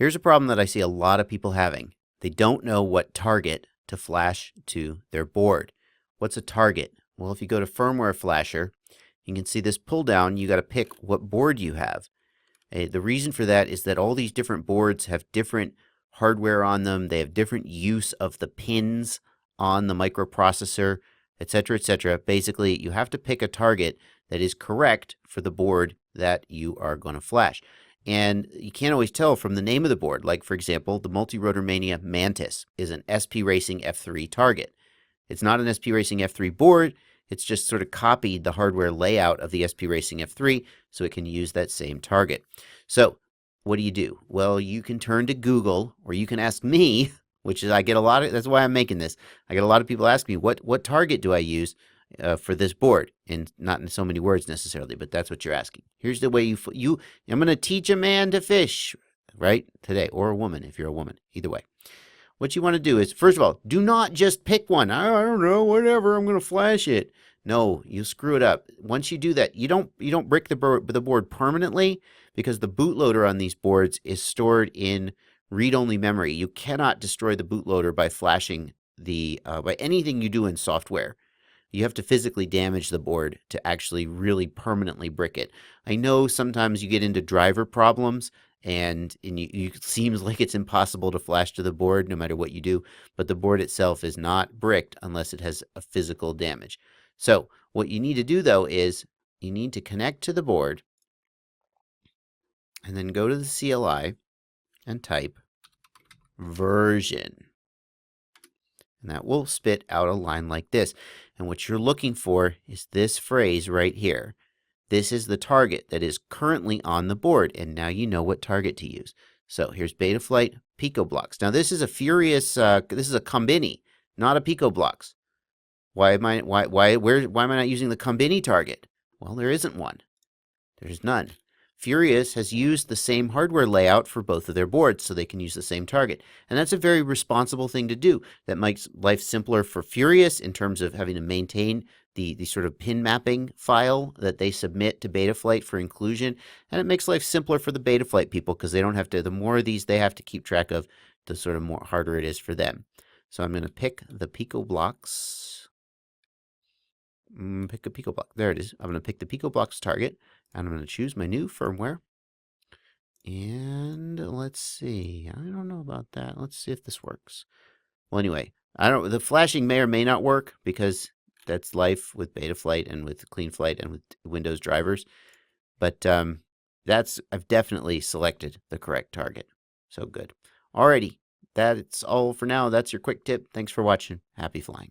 Here's a problem that I see a lot of people having. They don't know what target to flash to their board. What's a target? Well, if you go to firmware flasher, you can see this pull down. You got to pick what board you have. The reason for that is that all these different boards have different hardware on them. They have different use of the pins on the microprocessor, etc., etc. Basically, you have to pick a target that is correct for the board that you are going to flash. And you can't always tell from the name of the board. Like, for example, the Multi-Rotor Mania Mantis is an SPRacing F3 target. It's not an SPRacing F3 board. It's just sort of copied the hardware layout of the SPRacing F3 so it can use that same target. So what do? Well, you can turn to Google, or you can ask me, which is I get a lot of, that's why I'm making this. I get a lot of people ask me, what target do I use for this board? And not in so many words necessarily, but that's what you're asking. Here's the way I'm going to teach a man to fish, right, today, or a woman if you're a woman, either way. What you want to do is, first of all, do not just pick one. I don't know, whatever, I'm going to flash it. No, you screw it up. Once you do that, you don't brick the board permanently, because the bootloader on these boards is stored in read-only memory. You cannot destroy the bootloader by flashing by anything you do in software. You have to physically damage the board to actually really permanently brick it. I know sometimes you get into driver problems, and it seems like it's impossible to flash to the board no matter what you do, but the board itself is not bricked unless it has a physical damage. So what you need to do, though, is you need to connect to the board and then go to the CLI and type version. And that will spit out a line like this. And what you're looking for is this phrase right here. This is the target that is currently on the board, and now you know what target to use. So here's Betaflight picoblocks. Now this is a Furious, this is a Combini, not a picoblocks. Why am I not using the Combini target? Well, there isn't one. There's none. Furious has used the same hardware layout for both of their boards, so they can use the same target. And that's a very responsible thing to do. That makes life simpler for Furious in terms of having to maintain the sort of pin mapping file that they submit to Betaflight for inclusion. And it makes life simpler for the Betaflight people, because they don't have to, the more of these they have to keep track of, the sort of more harder it is for them. So I'm going to pick the picoblocks. Pick a picoblock. There it is. I'm going to pick the picoblocks target. And I'm going to choose my new firmware. And let's see. I don't know about that. Let's see if this works. Well, anyway, the flashing may or may not work, because that's life with Betaflight and with Cleanflight and with Windows drivers. But I've definitely selected the correct target. So good. Alrighty. That's all for now. That's your quick tip. Thanks for watching. Happy flying.